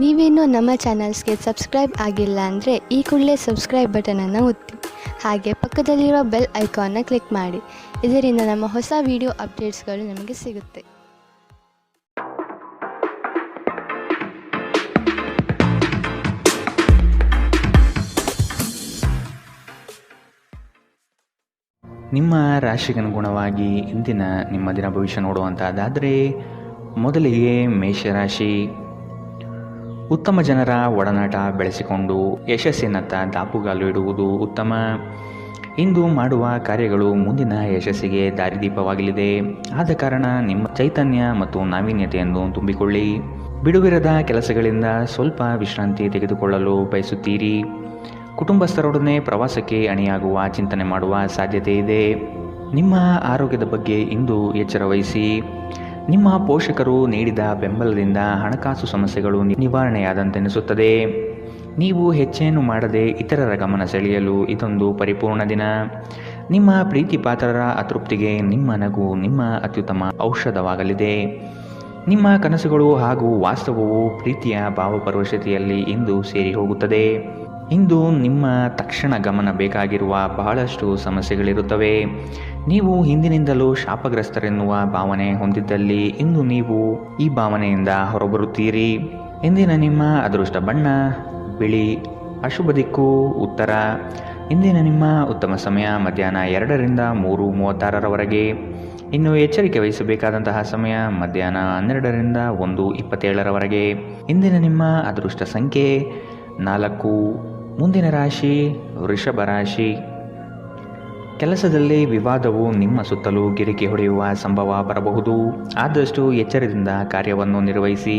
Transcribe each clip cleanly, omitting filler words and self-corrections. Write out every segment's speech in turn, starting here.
ನೀವೇನೂ ನಮ್ಮ ಚಾನಲ್ಸ್ಗೆ ಸಬ್ಸ್ಕ್ರೈಬ್ ಆಗಿಲ್ಲ ಅಂದರೆ ಈ ಕೂಡಲೇ ಸಬ್ಸ್ಕ್ರೈಬ್ ಬಟನನ್ನು ಒತ್ತಿ. ಹಾಗೆ ಪಕ್ಕದಲ್ಲಿರೋ ಬೆಲ್ ಐಕಾನ್ನ ಕ್ಲಿಕ್ ಮಾಡಿ. ಇದರಿಂದ ನಮ್ಮ ಹೊಸ ವಿಡಿಯೋ ಅಪ್ಡೇಟ್ಸ್ಗಳು ನಿಮಗೆ ಸಿಗುತ್ತೆ. ನಿಮ್ಮ ರಾಶಿಗನುಗುಣವಾಗಿ ಇಂದಿನ ನಿಮ್ಮ ದಿನ ಭವಿಷ್ಯ ನೋಡುವಂಥದ್ದಾದರೆ ಮೊದಲಿಗೆ ಮೇಷರಾಶಿ. ಉತ್ತಮ ಜನರ ಒಡನಾಟ ಬೆಳೆಸಿಕೊಂಡು ಯಶಸ್ಸಿನತ್ತ ದಾಪುಗಾಲು ಇಡುವುದು ಉತ್ತಮ. ಇಂದು ಮಾಡುವ ಕಾರ್ಯಗಳು ಮುಂದಿನ ಯಶಸ್ಸಿಗೆ ದಾರಿದೀಪವಾಗಲಿದೆ. ಆದ ಕಾರಣ ನಿಮ್ಮ ಚೈತನ್ಯ ಮತ್ತು ನಾವೀನ್ಯತೆಯನ್ನು ತುಂಬಿಕೊಳ್ಳಿ. ಬಿಡುವಿರದ ಕೆಲಸಗಳಿಂದ ಸ್ವಲ್ಪ ವಿಶ್ರಾಂತಿ ತೆಗೆದುಕೊಳ್ಳಲು ಬಯಸುತ್ತೀರಿ. ಕುಟುಂಬಸ್ಥರೊಡನೆ ಪ್ರವಾಸಕ್ಕೆ ಅಣಿಯಾಗುವ ಚಿಂತನೆ ಮಾಡುವ ಸಾಧ್ಯತೆ ಇದೆ. ನಿಮ್ಮ ಆರೋಗ್ಯದ ಬಗ್ಗೆ ಇಂದು ಎಚ್ಚರ ವಹಿಸಿ. ನಿಮ್ಮ ಪೋಷಕರು ನೀಡಿದ ಬೆಂಬಲದಿಂದ ಹಣಕಾಸು ಸಮಸ್ಯೆಗಳು ನಿವಾರಣೆಯಾದಂತೆನಿಸುತ್ತದೆ. ನೀವು ಹೆಚ್ಚೇನು ಮಾಡದೆ ಇತರರ ಗಮನ ಸೆಳೆಯಲು ಇದೊಂದು ಪರಿಪೂರ್ಣ ದಿನ. ನಿಮ್ಮ ಪ್ರೀತಿ ಪಾತ್ರರ ಅತೃಪ್ತಿಗೆ ನಿಮ್ಮ ನಗು ನಿಮ್ಮ ಅತ್ಯುತ್ತಮ ಔಷಧವಾಗಲಿದೆ. ನಿಮ್ಮ ಕನಸುಗಳು ಹಾಗೂ ವಾಸ್ತವವು ಪ್ರೀತಿಯ ಭಾವಪರವಶತೆಯಲ್ಲಿ ಇಂದು ಸೇರಿ ಹೋಗುತ್ತದೆ. ಇಂದು ನಿಮ್ಮ ತಕ್ಷಣ ಗಮನ ಬೇಕಾಗಿರುವ ಬಹಳಷ್ಟು ಸಮಸ್ಯೆಗಳಿರುತ್ತವೆ. ನೀವು ಹಿಂದಿನಿಂದಲೂ ಶಾಪಗ್ರಸ್ತರೆನ್ನುವ ಭಾವನೆ ಹೊಂದಿದ್ದಲ್ಲಿ ಇಂದು ನೀವು ಈ ಭಾವನೆಯಿಂದ ಹೊರಬರುತ್ತೀರಿ. ಇಂದಿನ ನಿಮ್ಮ ಅದೃಷ್ಟ ಬಣ್ಣ ಬಿಳಿ. ಅಶುಭ ದಿಕ್ಕು ಉತ್ತರ. ಇಂದಿನ ನಿಮ್ಮ ಉತ್ತಮ ಸಮಯ ಮಧ್ಯಾಹ್ನ 2 ರಿಂದ 3:36 ಇನ್ನು ಎಚ್ಚರಿಕೆ ವಹಿಸಬೇಕಾದಂತಹ ಸಮಯ ಮಧ್ಯಾಹ್ನ 12 ರಿಂದ 1:27 ಇಂದಿನ ನಿಮ್ಮ ಅದೃಷ್ಟ ಸಂಖ್ಯೆ 4. ಮುಂದಿನ ರಾಶಿ ವೃಷಭ ರಾಶಿ. ಕೆಲಸದಲ್ಲಿ ವಿವಾದವು ನಿಮ್ಮ ಸುತ್ತಲೂ ಗಿರಿಕಿ ಹೊಡೆಯುವ ಸಂಭವ ಬರಬಹುದು. ಆದಷ್ಟು ಎಚ್ಚರದಿಂದ ಕಾರ್ಯವನ್ನು ನಿರ್ವಹಿಸಿ.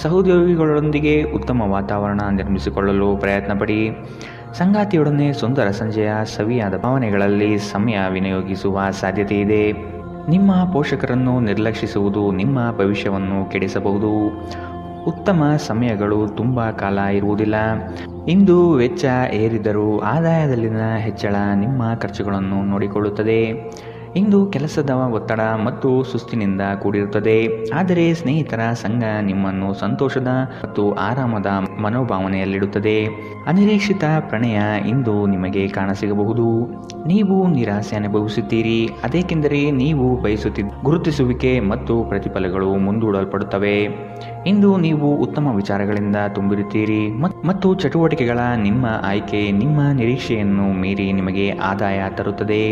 ಸಹೋದ್ಯೋಗಿಗಳೊಂದಿಗೆ ಉತ್ತಮ ವಾತಾವರಣ ನಿರ್ಮಿಸಿಕೊಳ್ಳಲು ಪ್ರಯತ್ನಪಡಿ. ಸಂಗಾತಿಯೊಡನೆ ಸುಂದರ ಸಂಜೆಯ ಸವಿಯಾದ ಭಾವನೆಗಳಲ್ಲಿ ಸಮಯ ವಿನಿಯೋಗಿಸುವ ಸಾಧ್ಯತೆ ಇದೆ. ನಿಮ್ಮ ಪೋಷಕರನ್ನು ನಿರ್ಲಕ್ಷಿಸುವುದು ನಿಮ್ಮ ಭವಿಷ್ಯವನ್ನು ಕೆಡಿಸಬಹುದು. ಉತ್ತಮ ಸಮಯಗಳು ತುಂಬ ಕಾಲ ಇರುವುದಿಲ್ಲ. ಇಂದು ವೆಚ್ಚ ಏರಿದರೂ ಆದಾಯದಲ್ಲಿನ ಹೆಚ್ಚಳ ನಿಮ್ಮ ಖರ್ಚುಗಳನ್ನು ನೋಡಿಕೊಳ್ಳುತ್ತದೆ. ಇಂದು ಕೆಲಸದ ಒತ್ತಡ ಮತ್ತು ಸುಸ್ತಿನಿಂದ ಕೂಡಿರುತ್ತದೆ. ಆದರೆ ಸ್ನೇಹಿತರ ಸಂಘ ನಿಮ್ಮನ್ನು ಸಂತೋಷದ ಮತ್ತು ಆರಾಮದ ಮನೋಭಾವನೆಯಲ್ಲಿಡುತ್ತದೆ. ಅನಿರೀಕ್ಷಿತ ಪ್ರಣಯ ಇಂದು ನಿಮಗೆ ಕಾಣಸಿಗಬಹುದು. ನೀವು ನಿರಾಸೆ ಅನುಭವಿಸುತ್ತೀರಿ. ಅದೇಕೆಂದರೆ ನೀವು ಬಯಸುತ್ತಿದ್ದ ಗುರುತಿಸುವಿಕೆ ಮತ್ತು ಪ್ರತಿಫಲಗಳು ಮುಂದೂಡಲ್ಪಡುತ್ತವೆ. ಇಂದು ನೀವು ಉತ್ತಮ ವಿಚಾರಗಳಿಂದ ತುಂಬಿರುತ್ತೀರಿ ಮತ್ತು ಚಟುವಟಿಕೆಗಳ ನಿಮ್ಮ ಆಯ್ಕೆ ನಿಮ್ಮ ನಿರೀಕ್ಷೆಯನ್ನು ಮೀರಿ ನಿಮಗೆ ಆದಾಯ ತರುತ್ತದೆ.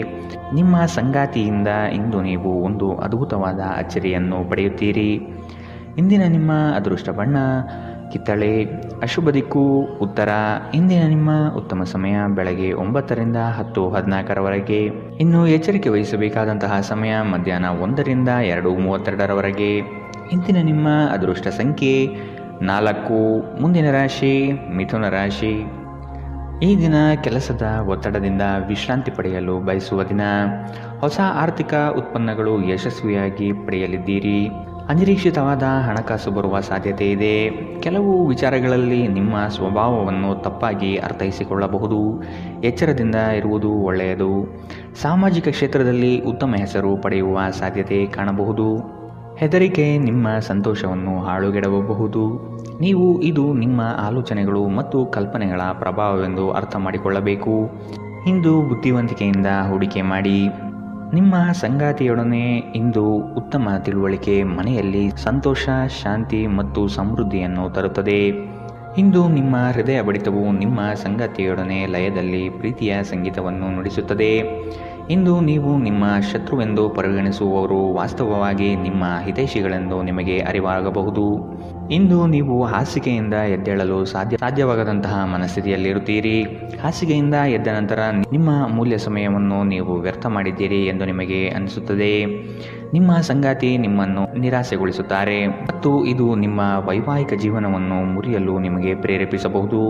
ನಿಮ್ಮ ಸಂಗಾತಿಯಿಂದ ಇಂದು ನೀವು ಒಂದು ಅದ್ಭುತವಾದ ಅಚ್ಚರಿಯನ್ನು ಪಡೆಯುತ್ತೀರಿ. ಇಂದಿನ ನಿಮ್ಮ ಅದೃಷ್ಟ ಬಣ್ಣ ಕಿತ್ತಳೆ. ಅಶುಭ ದಿಕ್ಕು ಉತ್ತರ. ಇಂದಿನ ನಿಮ್ಮ ಉತ್ತಮ ಸಮಯ ಬೆಳಗ್ಗೆ 9 ರಿಂದ 10:14 ಇನ್ನು ಎಚ್ಚರಿಕೆ ವಹಿಸಬೇಕಾದಂತಹ ಸಮಯ ಮಧ್ಯಾಹ್ನ 1 ರಿಂದ 2:32 ಇಂದಿನ ನಿಮ್ಮ ಅದೃಷ್ಟ ಸಂಖ್ಯೆ 4. ಮುಂದಿನ ರಾಶಿ ಮಿಥುನ ರಾಶಿ. ಈ ದಿನ ಕೆಲಸದ ಒತ್ತಡದಿಂದ ವಿಶ್ರಾಂತಿ ಪಡೆಯಲು ಬಯಸುವ ದಿನ. ಹೊಸ ಆರ್ಥಿಕ ಉತ್ಪನ್ನಗಳು ಯಶಸ್ವಿಯಾಗಿ ಪಡೆಯಲಿದ್ದೀರಿ. ಅನಿರೀಕ್ಷಿತವಾದ ಹಣಕಾಸು ಬರುವ ಸಾಧ್ಯತೆ ಇದೆ. ಕೆಲವು ವಿಚಾರಗಳಲ್ಲಿ ನಿಮ್ಮ ಸ್ವಭಾವವನ್ನು ತಪ್ಪಾಗಿ ಅರ್ಥೈಸಿಕೊಳ್ಳಬಹುದು. ಎಚ್ಚರದಿಂದ ಇರುವುದು ಒಳ್ಳೆಯದು. ಸಾಮಾಜಿಕ ಕ್ಷೇತ್ರದಲ್ಲಿ ಉತ್ತಮ ಹೆಸರು ಪಡೆಯುವ ಸಾಧ್ಯತೆ ಕಾಣಬಹುದು. ಹೆದರಿಕೆ ನಿಮ್ಮ ಸಂತೋಷವನ್ನು ಹಾಳುಗೆಡವಬಹುದು. ನೀವು ಇದು ನಿಮ್ಮ ಆಲೋಚನೆಗಳು ಮತ್ತು ಕಲ್ಪನೆಗಳ ಪ್ರಭಾವವೆಂದು ಅರ್ಥ ಮಾಡಿಕೊಳ್ಳಬೇಕು. ಇಂದು ಬುದ್ಧಿವಂತಿಕೆಯಿಂದ ಹೂಡಿಕೆ ಮಾಡಿ. ನಿಮ್ಮ ಸಂಗಾತಿಯೊಡನೆ ಇಂದು ಉತ್ತಮ ತಿಳುವಳಿಕೆ ಮನೆಯಲ್ಲಿ ಸಂತೋಷ ಶಾಂತಿ ಮತ್ತು ಸಮೃದ್ಧಿಯನ್ನು ತರುತ್ತದೆ. ಇಂದು ನಿಮ್ಮ ಹೃದಯ ಬಡಿತವು ನಿಮ್ಮ ಸಂಗಾತಿಯೊಡನೆ ಲಯದಲ್ಲಿ ಪ್ರೀತಿಯ ಸಂಗೀತವನ್ನು ನುಡಿಸುತ್ತದೆ. ಇಂದು ನೀವು ನಿಮ್ಮ ಶತ್ರುವೆಂದು ಪರಿಗಣಿಸುವವರು ವಾಸ್ತವವಾಗಿ ನಿಮ್ಮ ಹಿತೈಷಿಗಳೆಂದು ನಿಮಗೆ ಅರಿವಾಗಬಹುದು. ಇಂದು ನೀವು ಹಾಸಿಗೆಯಿಂದ ಎದ್ದೇಳಲು ಸಾಧ್ಯವಾಗದಂತಹ ಮನಸ್ಥಿತಿಯಲ್ಲಿರುತ್ತೀರಿ. ಹಾಸಿಗೆಯಿಂದ ಎದ್ದ ನಂತರ ನಿಮ್ಮ ಅಮೂಲ್ಯ ಸಮಯವನ್ನು ನೀವು ವ್ಯರ್ಥ ಮಾಡಿದ್ದೀರಿ ಎಂದು ನಿಮಗೆ ಅನಿಸುತ್ತದೆ. ನಿಮ್ಮ ಸಂಗಾತಿ ನಿಮ್ಮನ್ನು ನಿರಾಸೆಗೊಳಿಸುತ್ತಾರೆ ಮತ್ತು ಇದು ನಿಮ್ಮ ವೈವಾಹಿಕ ಜೀವನವನ್ನು ಮುರಿಯಲು ನಿಮಗೆ ಪ್ರೇರೇಪಿಸಬಹುದು.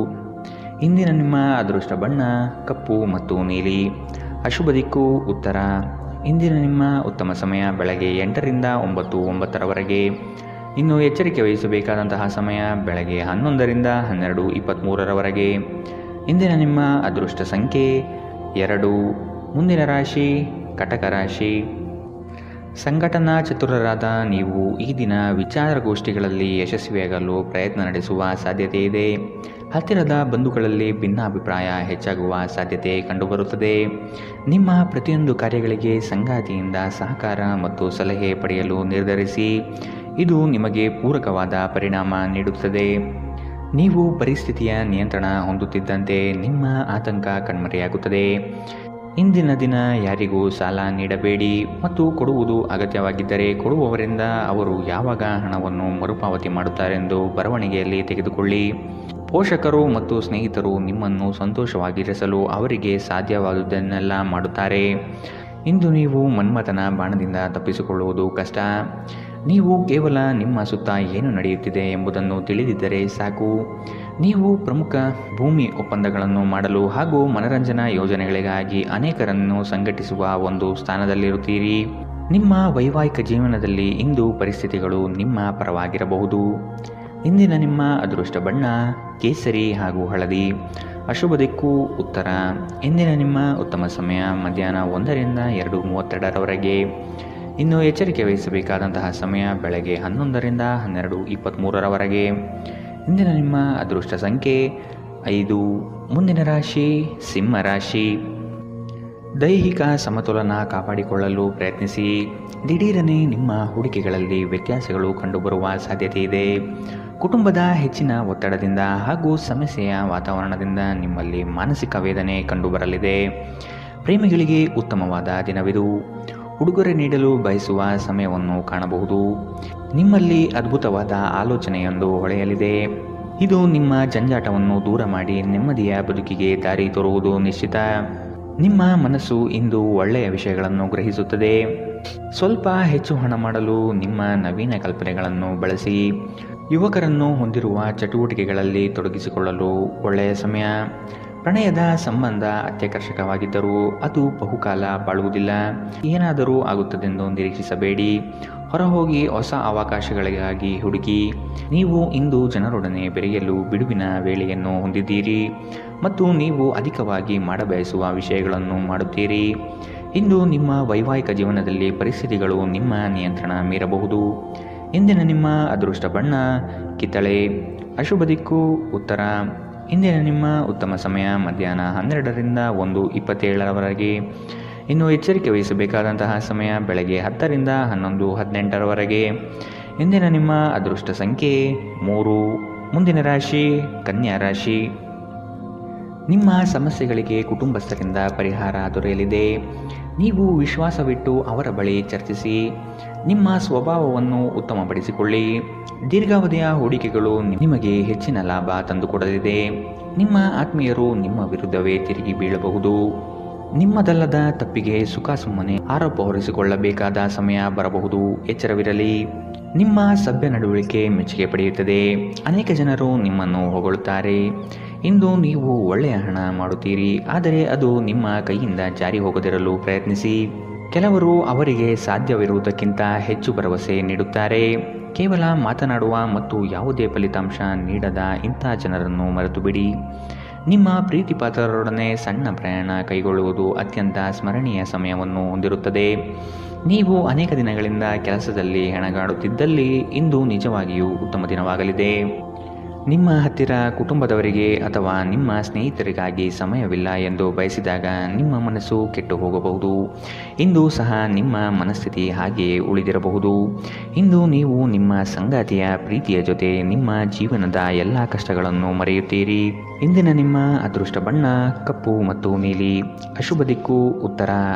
ಇಂದಿನ ನಿಮ್ಮ ಅದೃಷ್ಟ ಬಣ್ಣ ಕಪ್ಪು ಮತ್ತು ನೀಲಿ. ಅಶುಭ ದಿಕ್ಕು ಉತ್ತರ. ಇಂದಿನ ನಿಮ್ಮ ಉತ್ತಮ ಸಮಯ ಬೆಳಗ್ಗೆ 8 ರಿಂದ 9:09 ಇನ್ನು ಎಚ್ಚರಿಕೆ ವಹಿಸಬೇಕಾದಂತಹ ಸಮಯ ಬೆಳಗ್ಗೆ 11 ರಿಂದ 12:23 ಇಂದಿನ ನಿಮ್ಮ ಅದೃಷ್ಟ ಸಂಖ್ಯೆ 2. ಮುಂದಿನ ರಾಶಿ ಕಟಕ ರಾಶಿ. ಸಂಘಟನಾ ಚತುರರಾದ ನೀವು ಈ ದಿನ ವಿಚಾರಗೋಷ್ಠಿಗಳಲ್ಲಿ ಯಶಸ್ವಿಯಾಗಲು ಪ್ರಯತ್ನ ನಡೆಸುವ ಸಾಧ್ಯತೆ ಇದೆ. ಹತ್ತಿರದ ಬಂಧುಗಳಲ್ಲಿ ಭಿನ್ನಾಭಿಪ್ರಾಯ ಹೆಚ್ಚಾಗುವ ಸಾಧ್ಯತೆ ಕಂಡುಬರುತ್ತದೆ. ನಿಮ್ಮ ಪ್ರತಿಯೊಂದು ಕಾರ್ಯಗಳಿಗೆ ಸಂಗಾತಿಯಿಂದ ಸಹಕಾರ ಮತ್ತು ಸಲಹೆ ಪಡೆಯಲು ನಿರ್ಧರಿಸಿ. ಇದು ನಿಮಗೆ ಪೂರಕವಾದ ಪರಿಣಾಮ ನೀಡುತ್ತದೆ. ನೀವು ಪರಿಸ್ಥಿತಿಯ ನಿಯಂತ್ರಣ ಹೊಂದುತ್ತಿದ್ದಂತೆ ನಿಮ್ಮ ಆತಂಕ ಕಣ್ಮರೆಯಾಗುತ್ತದೆ. ಇಂದಿನ ದಿನ ಯಾರಿಗೂ ಸಾಲ ನೀಡಬೇಡಿ ಮತ್ತು ಕೊಡುವುದು ಅಗತ್ಯವಾಗಿದ್ದರೆ ಕೊಡುವವರಿಂದ ಅವರು ಯಾವಾಗ ಹಣವನ್ನು ಮರುಪಾವತಿ ಮಾಡುತ್ತಾರೆಂದು ಬರವಣಿಗೆಯಲ್ಲಿ ತೆಗೆದುಕೊಳ್ಳಿ. ಪೋಷಕರು ಮತ್ತು ಸ್ನೇಹಿತರು ನಿಮ್ಮನ್ನು ಸಂತೋಷವಾಗಿರಿಸಲು ಅವರಿಗೆ ಸಾಧ್ಯವಾದುದನ್ನೆಲ್ಲ ಮಾಡುತ್ತಾರೆ. ಇಂದು ನೀವು ಮನ್ಮಥನ ಬಾಣದಿಂದ ತಪ್ಪಿಸಿಕೊಳ್ಳುವುದು ಕಷ್ಟ. ನೀವು ಕೇವಲ ನಿಮ್ಮ ಸುತ್ತ ಏನು ನಡೆಯುತ್ತಿದೆ ಎಂಬುದನ್ನು ತಿಳಿದಿದ್ದರೆ ಸಾಕು. ನೀವು ಪ್ರಮುಖ ಭೂಮಿ ಒಪ್ಪಂದಗಳನ್ನು ಮಾಡಲು ಹಾಗೂ ಮನರಂಜನಾ ಯೋಜನೆಗಳಿಗಾಗಿ ಅನೇಕರನ್ನು ಸಂಘಟಿಸುವ ಒಂದು ಸ್ಥಾನದಲ್ಲಿರುತ್ತೀರಿ. ನಿಮ್ಮ ವೈವಾಹಿಕ ಜೀವನದಲ್ಲಿ ಇಂದು ಪರಿಸ್ಥಿತಿಗಳು ನಿಮ್ಮ ಪರವಾಗಿರಬಹುದು. ಇಂದಿನ ನಿಮ್ಮ ಅದೃಷ್ಟ ಬಣ್ಣ ಕೇಸರಿ ಹಾಗೂ ಹಳದಿ. ಅಶುಭ ದಿಕ್ಕು ಉತ್ತರ. ಇಂದಿನ ನಿಮ್ಮ ಉತ್ತಮ ಸಮಯ ಮಧ್ಯಾಹ್ನ 1ರಿಂದ 2:32ರವರೆಗೆ. ಇನ್ನು ಎಚ್ಚರಿಕೆ ವಹಿಸಬೇಕಾದಂತಹ ಸಮಯ ಬೆಳಗ್ಗೆ 11ರಿಂದ 12:23ರವರೆಗೆ. ಇಂದಿನ ನಿಮ್ಮ ಅದೃಷ್ಟ ಸಂಖ್ಯೆ 5. ಮುಂದಿನ ರಾಶಿ ಸಿಂಹ ರಾಶಿ. ದೈಹಿಕ ಸಮತೋಲನ ಕಾಪಾಡಿಕೊಳ್ಳಲು ಪ್ರಯತ್ನಿಸಿ. ದಿಢೀರನೆ ನಿಮ್ಮ ಹೂಡಿಕೆಗಳಲ್ಲಿ ವ್ಯತ್ಯಾಸಗಳು ಕಂಡುಬರುವ ಸಾಧ್ಯತೆ ಇದೆ. ಕುಟುಂಬದ ಹೆಚ್ಚಿನ ಒತ್ತಡದಿಂದ ಹಾಗೂ ಸಮಸ್ಯೆಯ ವಾತಾವರಣದಿಂದ ನಿಮ್ಮಲ್ಲಿ ಮಾನಸಿಕ ವೇದನೆ ಕಂಡುಬರಲಿದೆ. ಪ್ರೇಮಿಗಳಿಗೆ ಉತ್ತಮವಾದ ದಿನವಿದು. ಉಡುಗೊರೆ ನೀಡಲು ಬಯಸುವ ಸಮಯವನ್ನು ಕಾಣಬಹುದು. ನಿಮ್ಮಲ್ಲಿ ಅದ್ಭುತವಾದ ಆಲೋಚನೆಯೊಂದು ಹೊಳೆಯಲಿದೆ. ಇದು ನಿಮ್ಮ ಜಂಜಾಟವನ್ನು ದೂರ ಮಾಡಿ ನೆಮ್ಮದಿಯ ಬದುಕಿಗೆ ದಾರಿ ತೋರುವುದು ನಿಶ್ಚಿತ. ನಿಮ್ಮ ಮನಸ್ಸು ಇಂದು ಒಳ್ಳೆಯ ವಿಷಯಗಳನ್ನು ಗ್ರಹಿಸುತ್ತದೆ. ಸ್ವಲ್ಪ ಹೆಚ್ಚು ಹಣ ಮಾಡಲು ನಿಮ್ಮ ನವೀನ ಕಲ್ಪನೆಗಳನ್ನು ಬಳಸಿ. ಯುವಕರನ್ನು ಹೊಂದಿರುವ ಚಟುವಟಿಕೆಗಳಲ್ಲಿ ತೊಡಗಿಸಿಕೊಳ್ಳಲು ಒಳ್ಳೆಯ ಸಮಯ. ಪ್ರಣಯದ ಸಂಬಂಧ ಅತ್ಯಾಕರ್ಷಕವಾಗಿದ್ದರೂ ಅದು ಬಹುಕಾಲ ಬಾಳುವುದಿಲ್ಲ. ಏನಾದರೂ ಆಗುತ್ತದೆಂದು ನಿರೀಕ್ಷಿಸಬೇಡಿ. ಹೊರಹೋಗಿ ಹೊಸ ಅವಕಾಶಗಳಿಗಾಗಿ ಹುಡುಕಿ. ನೀವು ಇಂದು ಜನರೊಡನೆ ಬೆರೆಯಲು ಬಿಡುವಿನ ವೇಳೆಯನ್ನು ಹೊಂದಿದ್ದೀರಿ ಮತ್ತು ನೀವು ಅಧಿಕವಾಗಿ ಮಾಡಬಯಸುವ ವಿಷಯಗಳನ್ನು ಮಾಡುತ್ತೀರಿ. ಇಂದು ನಿಮ್ಮ ವೈವಾಹಿಕ ಜೀವನದಲ್ಲಿ ಪರಿಸ್ಥಿತಿಗಳು ನಿಮ್ಮ ನಿಯಂತ್ರಣ ಮೀರಬಹುದು. ಇಂದಿನ ನಿಮ್ಮ ಅದೃಷ್ಟ ಬಣ್ಣ ಕಿತ್ತಳೆ. ಅಶುಭ ದಿಕ್ಕು ಉತ್ತರ. ಇಂದಿನ ನಿಮ್ಮ ಉತ್ತಮ ಸಮಯ ಮಧ್ಯಾಹ್ನ 12ರಿಂದ 1:27ರವರೆಗೆ. ಇನ್ನು ಎಚ್ಚರಿಕೆ ವಹಿಸಬೇಕಾದಂತಹ ಸಮಯ ಬೆಳಗ್ಗೆ 10ರಿಂದ 11:18ರವರೆಗೆ. ಇಂದಿನ ನಿಮ್ಮ ಅದೃಷ್ಟ ಸಂಖ್ಯೆ 3. ಮುಂದಿನ ರಾಶಿ ಕನ್ಯಾ ರಾಶಿ. ನಿಮ್ಮ ಸಮಸ್ಯೆಗಳಿಗೆ ಕುಟುಂಬಸ್ಥರಿಂದ ಪರಿಹಾರ ದೊರೆಯಲಿದೆ. ನೀವು ವಿಶ್ವಾಸವಿಟ್ಟು ಅವರ ಬಳಿ ಚರ್ಚಿಸಿ. ನಿಮ್ಮ ಸ್ವಭಾವವನ್ನು ಉತ್ತಮಪಡಿಸಿಕೊಳ್ಳಿ. ದೀರ್ಘಾವಧಿಯ ಹೂಡಿಕೆಗಳು ನಿಮಗೆ ಹೆಚ್ಚಿನ ಲಾಭ ತಂದುಕೊಡಲಿದೆ. ನಿಮ್ಮ ಆತ್ಮೀಯರು ನಿಮ್ಮ ವಿರುದ್ಧವೇ ತಿರುಗಿ ಬೀಳಬಹುದು. ನಿಮ್ಮದಲ್ಲದ ತಪ್ಪಿಗೆ ಸುಖ ಸುಮ್ಮನೆ ಆರೋಪ ಹೊರಿಸಿಕೊಳ್ಳಬೇಕಾದ ಸಮಯ ಬರಬಹುದು. ಎಚ್ಚರವಿರಲಿ. ನಿಮ್ಮ ಸಭ್ಯ ನಡವಳಿಕೆ ಮೆಚ್ಚುಗೆ ಪಡೆಯುತ್ತದೆ. ಅನೇಕ ಜನರು ನಿಮ್ಮನ್ನು ಹೊಗಳುತ್ತಾರೆ. ಇಂದು ನೀವು ಒಳ್ಳೆಯ ಹಣ ಮಾಡುತ್ತೀರಿ, ಆದರೆ ಅದು ನಿಮ್ಮ ಕೈಯಿಂದ ಜಾರಿ ಹೋಗದಿರಲು ಪ್ರಯತ್ನಿಸಿ. ಕೆಲವರು ಅವರಿಗೆ ಸಾಧ್ಯವಿರುವುದಕ್ಕಿಂತ ಹೆಚ್ಚು ಭರವಸೆ ನೀಡುತ್ತಾರೆ. ಕೇವಲ ಮಾತನಾಡುವ ಮತ್ತು ಯಾವುದೇ ಫಲಿತಾಂಶ ನೀಡದ ಇಂಥ ಜನರನ್ನು ಮರೆತು ಬಿಡಿ. ನಿಮ್ಮ ಪ್ರೀತಿಪಾತ್ರರೊಡನೆ ಸಣ್ಣ ಪ್ರಯಾಣ ಕೈಗೊಳ್ಳುವುದು ಅತ್ಯಂತ ಸ್ಮರಣೀಯ ಸಮಯವನ್ನು ಹೊಂದಿರುತ್ತದೆ. ನೀವು ಅನೇಕ ದಿನಗಳಿಂದ ಕೆಲಸದಲ್ಲಿ ಹೆಣಗಾಡುತ್ತಿದ್ದಲ್ಲಿ ಇಂದು ನಿಜವಾಗಿಯೂ ಉತ್ತಮ ದಿನವಾಗಲಿದೆ. ನಿಮ್ಮ ಹತ್ತಿರ ಕುಟುಂಬದವರಿಗೆ ಅಥವಾ ನಿಮ್ಮ ಸ್ನೇಹಿತರಿಗಾಗಿ ಸಮಯವಿಲ್ಲ ಎಂದು ಬಯಸಿದಾಗ ನಿಮ್ಮ ಮನಸ್ಸು ಕೆಟ್ಟು ಹೋಗಬಹುದು. ಇಂದು ಸಹ ನಿಮ್ಮ ಮನಸ್ಥಿತಿ ಹಾಗೆಯೇ ಉಳಿದಿರಬಹುದು. ಇಂದು ನೀವು ನಿಮ್ಮ ಸಂಗಾತಿಯ ಪ್ರೀತಿಯ ಜೊತೆ ನಿಮ್ಮ ಜೀವನದ ಎಲ್ಲ ಕಷ್ಟಗಳನ್ನು ಮರೆಯುತ್ತೀರಿ. ಇಂದಿನ ನಿಮ್ಮ ಅದೃಷ್ಟ ಬಣ್ಣ ಕಪ್ಪು ಮತ್ತು ನೀಲಿ. ಅಶುಭ ದಿಕ್ಕು ಉತ್ತರ.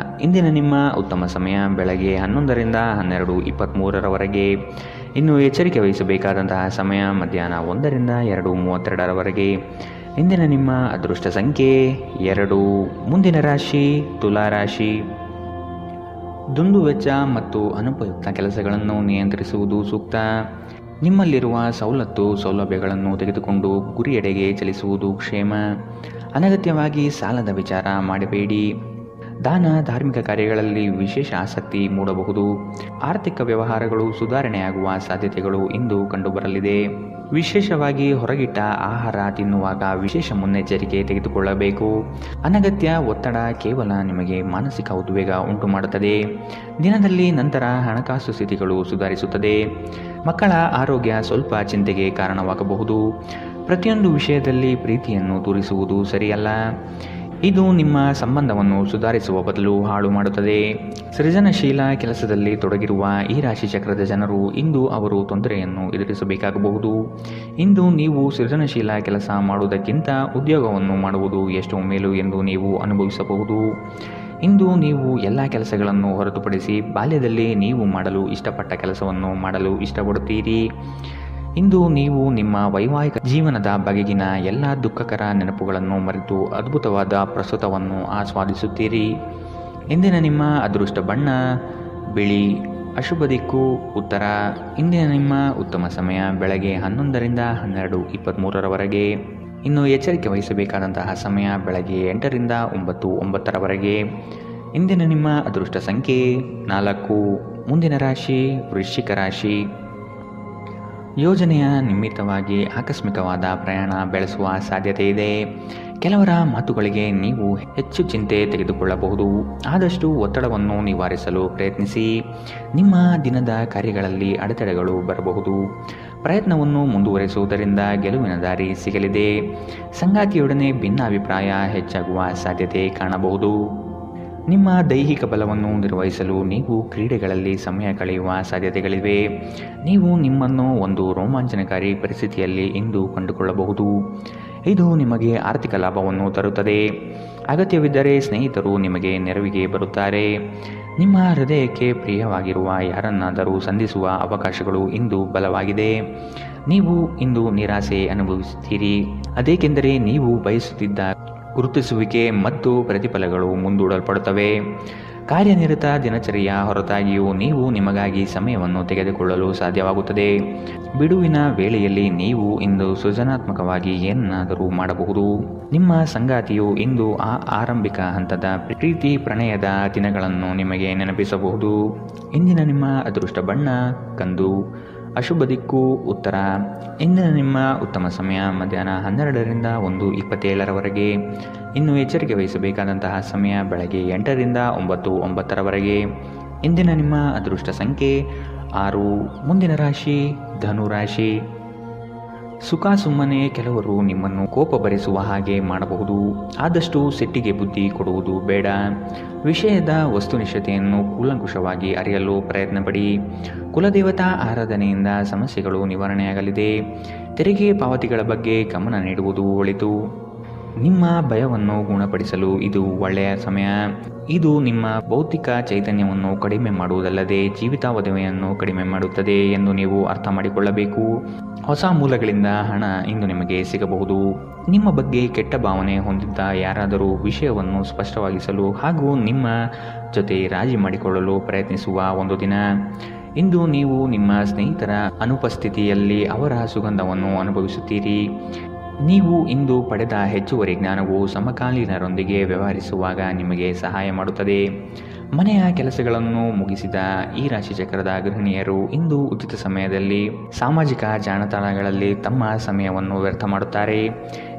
ಇಂದಿನ ನಿಮ್ಮ ಉತ್ತಮ ಸಮಯ ಬೆಳಗ್ಗೆ 11ರಿಂದ 12:23ರವರೆಗೆ. ಇನ್ನು ಎಚ್ಚರಿಕೆ ವಹಿಸಬೇಕಾದಂತಹ ಸಮಯ ಮಧ್ಯಾಹ್ನ 1ರಿಂದ 2:32ರವರೆಗೆ. ಇಂದಿನ ನಿಮ್ಮ ಅದೃಷ್ಟ ಸಂಖ್ಯೆ 2. ಮುಂದಿನ ರಾಶಿ ತುಲಾ ರಾಶಿ. ದುಂದುವೆಚ್ಚ ಮತ್ತು ಅನುಪಯುಕ್ತ ಕೆಲಸಗಳನ್ನು ನಿಯಂತ್ರಿಸುವುದು ಸೂಕ್ತ. ನಿಮ್ಮಲ್ಲಿರುವ ಸೌಲಭ್ಯಗಳನ್ನು ತೆಗೆದುಕೊಂಡು ಗುರಿಯೆಡೆಗೆ ಚಲಿಸುವುದು ಕ್ಷೇಮ. ಅನಗತ್ಯವಾಗಿ ಸಾಲದ ವಿಚಾರ ಮಾಡಬೇಡಿ. ದಾನ ಧಾರ್ಮಿಕ ಕಾರ್ಯಗಳಲ್ಲಿ ವಿಶೇಷ ಆಸಕ್ತಿ ಮೂಡಬಹುದು. ಆರ್ಥಿಕ ವ್ಯವಹಾರಗಳು ಸುಧಾರಣೆಯಾಗುವ ಸಾಧ್ಯತೆಗಳು ಇಂದು ಕಂಡುಬರಲಿದೆ. ವಿಶೇಷವಾಗಿ ಹೊರಗಿಟ್ಟ ಆಹಾರ ತಿನ್ನುವಾಗ ವಿಶೇಷ ಮುನ್ನೆಚ್ಚರಿಕೆ ತೆಗೆದುಕೊಳ್ಳಬೇಕು. ಅನಗತ್ಯ ಒತ್ತಡ ಕೇವಲ ನಿಮಗೆ ಮಾನಸಿಕ ಉದ್ವೇಗ ಉಂಟು ಮಾಡುತ್ತದೆ. ದಿನದಲ್ಲಿ ನಂತರ ಹಣಕಾಸು ಸ್ಥಿತಿಗಳು ಸುಧಾರಿಸುತ್ತದೆ. ಮಕ್ಕಳ ಆರೋಗ್ಯ ಸ್ವಲ್ಪ ಚಿಂತೆಗೆ ಕಾರಣವಾಗಬಹುದು. ಪ್ರತಿಯೊಂದು ವಿಷಯದಲ್ಲಿ ಪ್ರೀತಿಯನ್ನು ತೋರಿಸುವುದು ಸರಿಯಲ್ಲ. ಇದು ನಿಮ್ಮ ಸಂಬಂಧವನ್ನು ಸುಧಾರಿಸುವ ಬದಲು ಹಾಳು ಮಾಡುತ್ತದೆ. ಸೃಜನಶೀಲ ಕೆಲಸದಲ್ಲಿ ತೊಡಗಿರುವ ಈ ರಾಶಿ ಚಕ್ರದ ಜನರು ಇಂದು ಅವರು ತೊಂದರೆಯನ್ನು ಎದುರಿಸಬೇಕಾಗಬಹುದು. ಇಂದು ನೀವು ಸೃಜನಶೀಲ ಕೆಲಸ ಮಾಡುವುದಕ್ಕಿಂತ ಉದ್ಯೋಗವನ್ನು ಮಾಡುವುದು ಎಷ್ಟು ಮೇಲು ಎಂದು ನೀವು ಅನುಭವಿಸಬಹುದು. ಇಂದು ನೀವು ಎಲ್ಲ ಕೆಲಸಗಳನ್ನು ಹೊರತುಪಡಿಸಿ ಬಾಲ್ಯದಲ್ಲಿ ನೀವು ಮಾಡಲು ಇಷ್ಟಪಟ್ಟ ಕೆಲಸವನ್ನು ಮಾಡಲು ಇಷ್ಟಪಡುತ್ತೀರಿ. ಇಂದು ನೀವು ನಿಮ್ಮ ವೈವಾಹಿಕ ಜೀವನದ ಬಗೆಗಿನ ಎಲ್ಲ ದುಃಖಕರ ನೆನಪುಗಳನ್ನು ಮರೆತು ಅದ್ಭುತವಾದ ಪ್ರಸ್ತುತವನ್ನು ಆಸ್ವಾದಿಸುತ್ತೀರಿ. ಇಂದಿನ ನಿಮ್ಮ ಅದೃಷ್ಟ ಬಣ್ಣ ಬಿಳಿ. ಅಶುಭ ದಿಕ್ಕು ಉತ್ತರ. ಇಂದಿನ ನಿಮ್ಮ ಉತ್ತಮ ಸಮಯ ಬೆಳಗ್ಗೆ 11ರಿಂದ 12:23 ಇನ್ನು ಎಚ್ಚರಿಕೆ ವಹಿಸಬೇಕಾದಂತಹ ಸಮಯ ಬೆಳಗ್ಗೆ 8ರಿಂದ 9:09 ಇಂದಿನ ನಿಮ್ಮ ಅದೃಷ್ಟ ಸಂಖ್ಯೆ 4. ಮುಂದಿನ ರಾಶಿ ವೃಶ್ಚಿಕ ರಾಶಿ. ಯೋಜನೆಯ ನಿಮಿತ್ತವಾಗಿ ಆಕಸ್ಮಿಕವಾದ ಪ್ರಯಾಣ ಬೆಳೆಸುವ ಸಾಧ್ಯತೆ ಇದೆ. ಕೆಲವರ ಮಾತುಗಳಿಗೆ ನೀವು ಹೆಚ್ಚು ಚಿಂತೆ ತೆಗೆದುಕೊಳ್ಳಬಹುದು. ಆದಷ್ಟು ಒತ್ತಡವನ್ನು ನಿವಾರಿಸಲು ಪ್ರಯತ್ನಿಸಿ. ನಿಮ್ಮ ದಿನದ ಕಾರ್ಯಗಳಲ್ಲಿ ಅಡೆತಡೆಗಳು ಬರಬಹುದು. ಪ್ರಯತ್ನವನ್ನು ಮುಂದುವರಿಸುವುದರಿಂದ ಗೆಲುವಿನ ದಾರಿ ಸಿಗಲಿದೆ. ಸಂಗಾತಿಯೊಡನೆ ಭಿನ್ನಾಭಿಪ್ರಾಯ ಹೆಚ್ಚಾಗುವ ಸಾಧ್ಯತೆ ಕಾಣಬಹುದು. ನಿಮ್ಮ ದೈಹಿಕ ಬಲವನ್ನು ನಿರ್ವಹಿಸಲು ನೀವು ಕ್ರೀಡೆಗಳಲ್ಲಿ ಸಮಯ ಕಳೆಯುವ ಸಾಧ್ಯತೆಗಳಿವೆ. ನೀವು ನಿಮ್ಮನ್ನು ಒಂದು ರೋಮಾಂಚನಕಾರಿ ಪರಿಸ್ಥಿತಿಯಲ್ಲಿ ಇಂದು ಕಂಡುಕೊಳ್ಳಬಹುದು. ಇದು ನಿಮಗೆ ಆರ್ಥಿಕ ಲಾಭವನ್ನು ತರುತ್ತದೆ. ಅಗತ್ಯವಿದ್ದರೆ ಸ್ನೇಹಿತರು ನಿಮಗೆ ನೆರವಿಗೆ ಬರುತ್ತಾರೆ. ನಿಮ್ಮ ಹೃದಯಕ್ಕೆ ಪ್ರಿಯವಾಗಿರುವ ಯಾರನ್ನಾದರೂ ಸಂಧಿಸುವ ಅವಕಾಶಗಳು ಇಂದು ಬಲವಾಗಿದೆ. ನೀವು ಇಂದು ನಿರಾಸೆ ಅನುಭವಿಸುತ್ತೀರಿ. ಅದೇಕೆಂದರೆ ನೀವು ಬಯಸುತ್ತಿದ್ದ ಗುರುತಿಸುವಿಕೆ ಮತ್ತು ಪ್ರತಿಫಲಗಳು ಮುಂದೂಡಲ್ಪಡುತ್ತವೆ. ಕಾರ್ಯನಿರತ ದಿನಚರಿಯ ಹೊರತಾಗಿಯೂ ನೀವು ನಿಮಗಾಗಿ ಸಮಯವನ್ನು ತೆಗೆದುಕೊಳ್ಳಲು ಸಾಧ್ಯವಾಗುತ್ತದೆ. ಬಿಡುವಿನ ವೇಳೆಯಲ್ಲಿ ನೀವು ಇಂದು ಸೃಜನಾತ್ಮಕವಾಗಿ ಏನನ್ನಾದರೂ ಮಾಡಬಹುದು. ನಿಮ್ಮ ಸಂಗಾತಿಯು ಇಂದು ಆರಂಭಿಕ ಹಂತದ ಪ್ರೀತಿ ಪ್ರಣಯದ ದಿನಗಳನ್ನು ನಿಮಗೆ ನೆನಪಿಸಬಹುದು. ಇಂದಿನ ನಿಮ್ಮ ಅದೃಷ್ಟ ಬಣ್ಣ ಕಂದು. ಅಶುಭ ದಿಕ್ಕು ಉತ್ತರ. ಇಂದಿನ ನಿಮ್ಮ ಉತ್ತಮ ಸಮಯ ಮಧ್ಯಾಹ್ನ 12ರಿಂದ 1:27 ಇನ್ನು ಎಚ್ಚರಿಕೆ ವಹಿಸಬೇಕಾದಂತಹ ಸಮಯ ಬೆಳಗ್ಗೆ 8ರಿಂದ 9:09 ಇಂದಿನ ನಿಮ್ಮ ಅದೃಷ್ಟ ಸಂಖ್ಯೆ 6. ಮುಂದಿನ ರಾಶಿ ಧನು ರಾಶಿ. ಸುಖ ಸುಮ್ಮನೆ ಕೆಲವರು ನಿಮ್ಮನ್ನು ಕೋಪ ಭರಿಸುವ ಹಾಗೆ ಮಾಡಬಹುದು. ಆದಷ್ಟು ಸಿಟ್ಟಿಗೆ ಬುದ್ಧಿ ಕೊಡುವುದು ಬೇಡ. ವಿಷಯದ ವಸ್ತುನಿಷ್ಠತೆಯನ್ನು ಕೂಲಂಕುಷವಾಗಿ ಅರಿಯಲು ಪ್ರಯತ್ನಪಡಿ. ಕುಲದೇವತಾ ಆರಾಧನೆಯಿಂದ ಸಮಸ್ಯೆಗಳು ನಿವಾರಣೆಯಾಗಲಿದೆ. ತೆರಿಗೆ ಪಾವತಿಗಳ ಬಗ್ಗೆ ಗಮನ ನೀಡುವುದು ಒಳಿತು. ನಿಮ್ಮ ಭಯವನ್ನು ಗುಣಪಡಿಸಲು ಇದು ಒಳ್ಳೆಯ ಸಮಯ. ಇದು ನಿಮ್ಮ ಭೌತಿಕ ಚೈತನ್ಯವನ್ನು ಕಡಿಮೆ ಮಾಡುವುದಲ್ಲದೆ ಜೀವಿತಾವಧಿಯನ್ನು ಕಡಿಮೆ ಮಾಡುತ್ತದೆ ಎಂದು ನೀವು ಅರ್ಥ ಮಾಡಿಕೊಳ್ಳಬೇಕು. ಹೊಸ ಮೂಲಗಳಿಂದ ಹಣ ಇಂದು ನಿಮಗೆ ಸಿಗಬಹುದು. ನಿಮ್ಮ ಬಗ್ಗೆ ಕೆಟ್ಟ ಭಾವನೆ ಹೊಂದಿದ್ದ ಯಾರಾದರೂ ವಿಷಯವನ್ನು ಸ್ಪಷ್ಟವಾಗಿಸಲು ಹಾಗೂ ನಿಮ್ಮ ಜೊತೆ ರಾಜಿ ಮಾಡಿಕೊಳ್ಳಲು ಪ್ರಯತ್ನಿಸುವ ಒಂದು ದಿನ. ಇಂದು ನೀವು ನಿಮ್ಮ ಸ್ನೇಹಿತರ ಅನುಪಸ್ಥಿತಿಯಲ್ಲಿ ಅವರ ಸುಗಂಧವನ್ನು ಅನುಭವಿಸುತ್ತೀರಿ. ನೀವು ಇಂದು ಪಡೆದ ಹೆಚ್ಚುವರಿ ಜ್ಞಾನವು ಸಮಕಾಲೀನರೊಂದಿಗೆ ವ್ಯವಹರಿಸುವಾಗ ನಿಮಗೆ ಸಹಾಯ ಮಾಡುತ್ತದೆ. ಮನೆಯ ಕೆಲಸಗಳನ್ನು ಮುಗಿಸಿದ ಈ ರಾಶಿ ಚಕ್ರದ ಗೃಹಿಣಿಯರು ಇಂದು ಉಚಿತ ಸಮಯದಲ್ಲಿ ಸಾಮಾಜಿಕ ಜಾಲತಾಣಗಳಲ್ಲಿ ತಮ್ಮ ಸಮಯವನ್ನು ವ್ಯರ್ಥ ಮಾಡುತ್ತಾರೆ.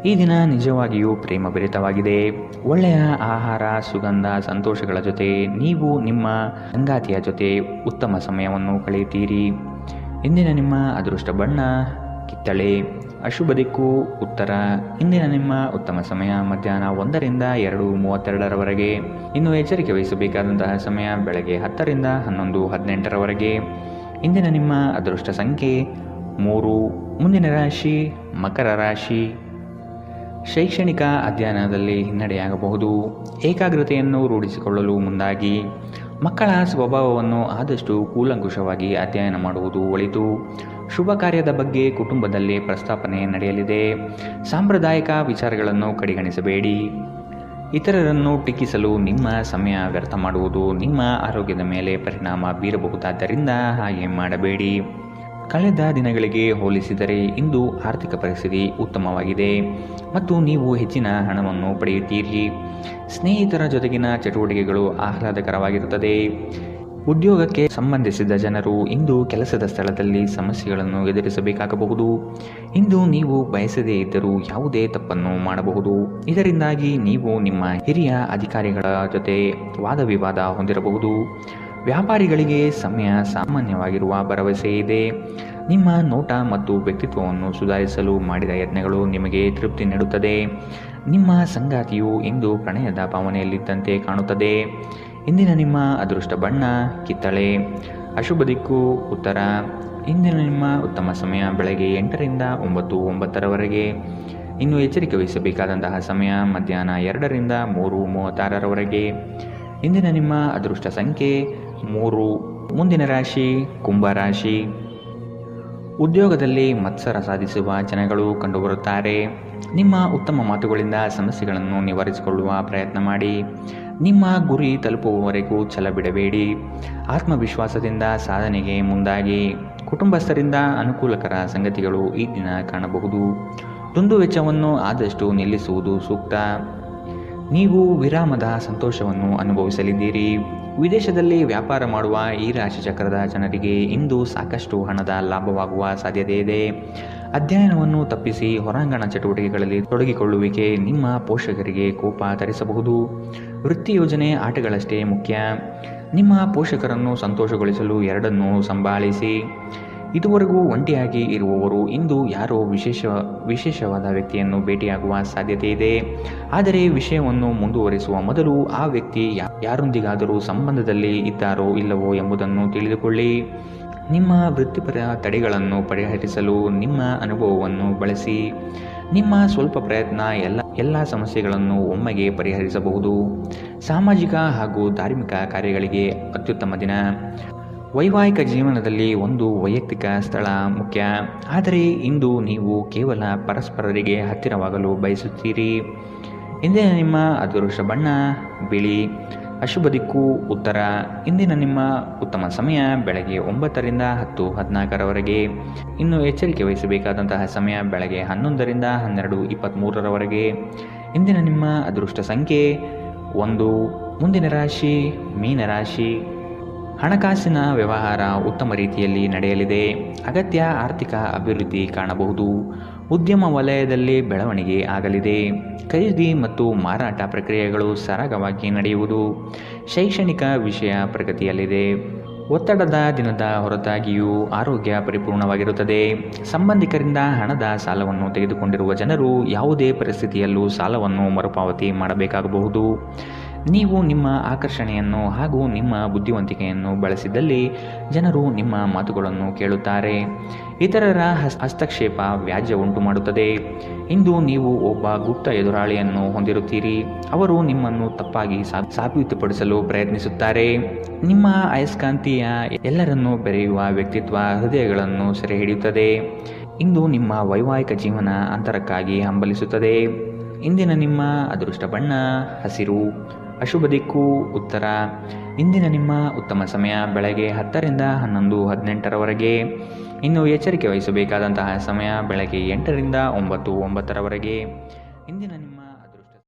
ಈ ದಿನ ನಿಜವಾಗಿಯೂ ಪ್ರೇಮಭರಿತವಾಗಿದೆ. ಒಳ್ಳೆಯ ಆಹಾರ, ಸುಗಂಧ, ಸಂತೋಷಗಳ ಜೊತೆ ನೀವು ನಿಮ್ಮ ಸಂಗಾತಿಯ ಜೊತೆ ಉತ್ತಮ ಸಮಯವನ್ನು ಕಳೆಯುತ್ತೀರಿ. ಇಂದಿನ ನಿಮ್ಮ ಅದೃಷ್ಟ ಬಣ್ಣ ಕಿತ್ತಳೆ. ಅಶುಭ ದಿಕ್ಕು ಉತ್ತರ. ಇಂದಿನ ನಿಮ್ಮ ಉತ್ತಮ ಸಮಯ ಮಧ್ಯಾಹ್ನ 1ರಿಂದ 2:32 ಇನ್ನು ಎಚ್ಚರಿಕೆ ವಹಿಸಬೇಕಾದಂತಹ ಸಮಯ ಬೆಳಗ್ಗೆ 10ರಿಂದ 11:18 ಇಂದಿನ ನಿಮ್ಮ ಅದೃಷ್ಟ ಸಂಖ್ಯೆ 3. ಮುಂದಿನ ರಾಶಿ ಮಕರ ರಾಶಿ. ಶೈಕ್ಷಣಿಕ ಅಧ್ಯಯನದಲ್ಲಿ ಹಿನ್ನಡೆಯಾಗಬಹುದು. ಏಕಾಗ್ರತೆಯನ್ನು ರೂಢಿಸಿಕೊಳ್ಳಲು ಮುಂದಾಗಿ. ಮಕ್ಕಳ ಸ್ವಭಾವವನ್ನು ಆದಷ್ಟು ಕೂಲಂಕುಷವಾಗಿ ಅಧ್ಯಯನ ಮಾಡುವುದು ಒಳಿತು. ಶುಭ ಕಾರ್ಯದ ಬಗ್ಗೆ ಕುಟುಂಬದಲ್ಲಿ ಪ್ರಸ್ತಾಪನೆ ನಡೆಯಲಿದೆ. ಸಾಂಪ್ರದಾಯಿಕ ವಿಚಾರಗಳನ್ನು ಕಡೆಗಣಿಸಬೇಡಿ. ಇತರರನ್ನು ಟೀಕಿಸಲು ನಿಮ್ಮ ಸಮಯ ವ್ಯರ್ಥ ಮಾಡುವುದು ನಿಮ್ಮ ಆರೋಗ್ಯದ ಮೇಲೆ ಪರಿಣಾಮ ಬೀರಬಹುದಾದ್ದರಿಂದ ಹಾಗೆ ಮಾಡಬೇಡಿ. ಕಳೆದ ದಿನಗಳಿಗೆ ಹೋಲಿಸಿದರೆ ಇಂದು ಆರ್ಥಿಕ ಪರಿಸ್ಥಿತಿ ಉತ್ತಮವಾಗಿದೆ ಮತ್ತು ನೀವು ಹೆಚ್ಚಿನ ಹಣವನ್ನು ಪಡೆಯುತ್ತೀರಿ. ಸ್ನೇಹಿತರ ಜೊತೆಗಿನ ಚಟುವಟಿಕೆಗಳು ಆಹ್ಲಾದಕರವಾಗಿರುತ್ತದೆ. ಉದ್ಯೋಗಕ್ಕೆ ಸಂಬಂಧಿಸಿದ ಜನರು ಇಂದು ಕೆಲಸದ ಸ್ಥಳದಲ್ಲಿ ಸಮಸ್ಯೆಗಳನ್ನು ಎದುರಿಸಬೇಕಾಗಬಹುದು. ಇಂದು ನೀವು ಬಯಸದೇ ಇದ್ದರೂ ಯಾವುದೇ ತಪ್ಪನ್ನು ಮಾಡಬಹುದು. ಇದರಿಂದಾಗಿ ನೀವು ನಿಮ್ಮ ಹಿರಿಯ ಅಧಿಕಾರಿಗಳ ಜೊತೆ ವಾದವಿವಾದ ಹೊಂದಿರಬಹುದು. ವ್ಯಾಪಾರಿಗಳಿಗೆ ಸಮಯ ಸಾಮಾನ್ಯವಾಗಿರುವ ಭರವಸೆ ಇದೆ. ನಿಮ್ಮ ನೋಟ ಮತ್ತು ವ್ಯಕ್ತಿತ್ವವನ್ನು ಸುಧಾರಿಸಲು ಮಾಡಿದ ಯತ್ನಗಳು ನಿಮಗೆ ತೃಪ್ತಿ ನೀಡುತ್ತದೆ. ನಿಮ್ಮ ಸಂಗಾತಿಯು ಇಂದು ಪ್ರಣಯದ ಭಾವನೆಯಲ್ಲಿದ್ದಂತೆ ಕಾಣುತ್ತದೆ. ಇಂದಿನ ನಿಮ್ಮ ಅದೃಷ್ಟ ಬಣ್ಣ ಕಿತ್ತಳೆ. ಅಶುಭ ದಿಕ್ಕು ಉತ್ತರ. ಇಂದಿನ ನಿಮ್ಮ ಉತ್ತಮ ಸಮಯ ಬೆಳಗ್ಗೆ 8ರಿಂದ 9:09 ಇನ್ನು ಎಚ್ಚರಿಕೆ ವಹಿಸಬೇಕಾದಂತಹ ಸಮಯ ಮಧ್ಯಾಹ್ನ 2ರಿಂದ 3:36 ಇಂದಿನ ನಿಮ್ಮ ಅದೃಷ್ಟ ಸಂಖ್ಯೆ 3. ಮುಂದಿನ ರಾಶಿ ಕುಂಭರಾಶಿ. ಉದ್ಯೋಗದಲ್ಲಿ ಮತ್ಸರ ಸಾಧಿಸುವ ಜನಗಳು ಕಂಡುಬರುತ್ತಾರೆ. ನಿಮ್ಮ ಉತ್ತಮ ಮಾತುಗಳಿಂದ ಸಮಸ್ಯೆಗಳನ್ನು ನಿವಾರಿಸಿಕೊಳ್ಳುವ ಪ್ರಯತ್ನ ಮಾಡಿ. ನಿಮ್ಮ ಗುರಿ ತಲುಪುವವರೆಗೂ ಛಲ ಬಿಡಬೇಡಿ. ಆತ್ಮವಿಶ್ವಾಸದಿಂದ ಸಾಧನೆಗೆ ಮುಂದಾಗಿ. ಕುಟುಂಬಸ್ಥರಿಂದ ಅನುಕೂಲಕರ ಸಂಗತಿಗಳು ಈ ದಿನ ಕಾಣಬಹುದು. ದುಂದು ವೆಚ್ಚವನ್ನು ಆದಷ್ಟು ನಿಲ್ಲಿಸುವುದು ಸೂಕ್ತ. ನೀವು ವಿರಾಮದ ಸಂತೋಷವನ್ನು ಅನುಭವಿಸಲಿದ್ದೀರಿ. ವಿದೇಶದಲ್ಲಿ ವ್ಯಾಪಾರ ಮಾಡುವ ಈ ರಾಶಿ ಚಕ್ರದ ಜನರಿಗೆ ಇಂದು ಸಾಕಷ್ಟು ಹಣದ ಲಾಭವಾಗುವ ಸಾಧ್ಯತೆ ಇದೆ. ಅಧ್ಯಯನವನ್ನು ತಪ್ಪಿಸಿ ಹೊರಾಂಗಣ ಚಟುವಟಿಕೆಗಳಲ್ಲಿ ತೊಡಗಿಕೊಳ್ಳುವಿಕೆ ನಿಮ್ಮ ಪೋಷಕರಿಗೆ ಕೋಪ ತರಿಸಬಹುದು. ವೃತ್ತಿ ಯೋಜನೆ ಆಟಗಳಷ್ಟೇ ಮುಖ್ಯ. ನಿಮ್ಮ ಪೋಷಕರನ್ನು ಸಂತೋಷಗೊಳಿಸಲು ಎರಡನ್ನೂ ಸಂಭಾಳಿಸಿ. ಇದುವರೆಗೂ ಒಂಟಿಯಾಗಿ ಇರುವವರು ಇಂದು ಯಾರೋ ವಿಶೇಷವಾದ ವ್ಯಕ್ತಿಯನ್ನು ಭೇಟಿಯಾಗುವ ಸಾಧ್ಯತೆ ಇದೆ. ಆದರೆ ವಿಷಯವನ್ನು ಮುಂದುವರಿಸುವ ಮೊದಲು ಆ ವ್ಯಕ್ತಿ ಯಾರೊಂದಿಗಾದರೂ ಸಂಬಂಧದಲ್ಲಿ ಇದ್ದಾರೋ ಇಲ್ಲವೋ ಎಂಬುದನ್ನು ತಿಳಿದುಕೊಳ್ಳಿ. ನಿಮ್ಮ ವೃತ್ತಿಪರ ತಡೆಗಳನ್ನು ಪರಿಹರಿಸಲು ನಿಮ್ಮ ಅನುಭವವನ್ನು ಬಳಸಿ. ನಿಮ್ಮ ಸ್ವಲ್ಪ ಪ್ರಯತ್ನ ಎಲ್ಲ ಸಮಸ್ಯೆಗಳನ್ನು ಒಮ್ಮೆಗೆ ಪರಿಹರಿಸಬಹುದು. ಸಾಮಾಜಿಕ ಹಾಗೂ ಧಾರ್ಮಿಕ ಕಾರ್ಯಗಳಿಗೆ ಅತ್ಯುತ್ತಮ ದಿನ. ವೈವಾಹಿಕ ಜೀವನದಲ್ಲಿ ಒಂದು ವೈಯಕ್ತಿಕ ಸ್ಥಳ ಮುಖ್ಯ. ಆದರೆ ಇಂದು ನೀವು ಕೇವಲ ಪರಸ್ಪರರಿಗೆ ಹತ್ತಿರವಾಗಲು ಬಯಸುತ್ತೀರಿ. ಇಂದಿನ ನಿಮ್ಮ ಅದೃಷ್ಟ ಬಣ್ಣ ಬಿಳಿ. ಅಶುಭ ದಿಕ್ಕು ಉತ್ತರ. ಇಂದಿನ ನಿಮ್ಮ ಉತ್ತಮ ಸಮಯ ಬೆಳಗ್ಗೆ 9ರಿಂದ 10:14 ಇನ್ನು ಎಚ್ಚರಿಕೆ ವಹಿಸಬೇಕಾದಂತಹ ಸಮಯ ಬೆಳಗ್ಗೆ 11ರಿಂದ 12:23 ಇಂದಿನ ನಿಮ್ಮ ಅದೃಷ್ಟ ಸಂಖ್ಯೆ 1. ಮುಂದಿನ ರಾಶಿ ಮೀನರಾಶಿ. ಹಣಕಾಸಿನ ವ್ಯವಹಾರ ಉತ್ತಮ ರೀತಿಯಲ್ಲಿ ನಡೆಯಲಿದೆ. ಅಗತ್ಯ ಆರ್ಥಿಕ ಅಭಿವೃದ್ಧಿ ಕಾಣಬಹುದು. ಉದ್ಯಮ ವಲಯದಲ್ಲಿ ಬೆಳವಣಿಗೆ ಆಗಲಿದೆ. ಖರೀದಿ ಮತ್ತು ಮಾರಾಟ ಪ್ರಕ್ರಿಯೆಗಳು ಸರಾಗವಾಗಿ ನಡೆಯುವುದು. ಶೈಕ್ಷಣಿಕ ವಿಷಯ ಪ್ರಗತಿಯಲ್ಲಿದೆ. ಒತ್ತಡದ ದಿನದ ಹೊರತಾಗಿಯೂ ಆರೋಗ್ಯ ಪರಿಪೂರ್ಣವಾಗಿರುತ್ತದೆ. ಸಂಬಂಧಿಕರಿಂದ ಹಣದ ಸಾಲವನ್ನು ತೆಗೆದುಕೊಂಡಿರುವ ಜನರು ಯಾವುದೇ ಪರಿಸ್ಥಿತಿಯಲ್ಲೂ ಸಾಲವನ್ನು ಮರುಪಾವತಿ ಮಾಡಬೇಕಾಗಬಹುದು. ನೀವು ನಿಮ್ಮ ಆಕರ್ಷಣೆಯನ್ನು ಹಾಗೂ ನಿಮ್ಮ ಬುದ್ಧಿವಂತಿಕೆಯನ್ನು ಬಳಸಿದಲ್ಲಿ ಜನರು ನಿಮ್ಮ ಮಾತುಗಳನ್ನು ಕೇಳುತ್ತಾರೆ. ಇತರರ ಹಸ್ತಕ್ಷೇಪ ವ್ಯಾಜ್ಯ ಉಂಟು ಮಾಡುತ್ತದೆ. ಇಂದು ನೀವು ಒಬ್ಬ ಗುಪ್ತ ಎದುರಾಳಿಯನ್ನು ಹೊಂದಿರುತ್ತೀರಿ. ಅವರು ನಿಮ್ಮನ್ನು ತಪ್ಪಾಗಿ ಸಾಬೀತುಪಡಿಸಲು ಪ್ರಯತ್ನಿಸುತ್ತಾರೆ. ನಿಮ್ಮ ಅಯಸ್ಕಾಂತೀಯ ಎಲ್ಲರನ್ನೂ ಬೆರೆಯುವ ವ್ಯಕ್ತಿತ್ವ ಹೃದಯಗಳನ್ನು ಸೆರೆ ಹಿಡಿಯುತ್ತದೆ. ಇಂದು ನಿಮ್ಮ ವೈವಾಹಿಕ ಜೀವನ ಅಂತರಕ್ಕಾಗಿ ಹಂಬಲಿಸುತ್ತದೆ. ಇಂದಿನ ನಿಮ್ಮ ಅದೃಷ್ಟ ಬಣ್ಣ ಹಸಿರು. ಅಶುಭ ದಿಕ್ಕು ಉತ್ತರ. ಇಂದಿನ ನಿಮ್ಮ ಉತ್ತಮ ಸಮಯ ಬೆಳಗ್ಗೆ 10ರಿಂದ 11:18 ಇನ್ನು ಎಚ್ಚರಿಕೆ ವಹಿಸಬೇಕಾದಂತಹ ಸಮಯ ಬೆಳಗ್ಗೆ 8ರಿಂದ 9:09 ಇಂದಿನ ನಿಮ್ಮ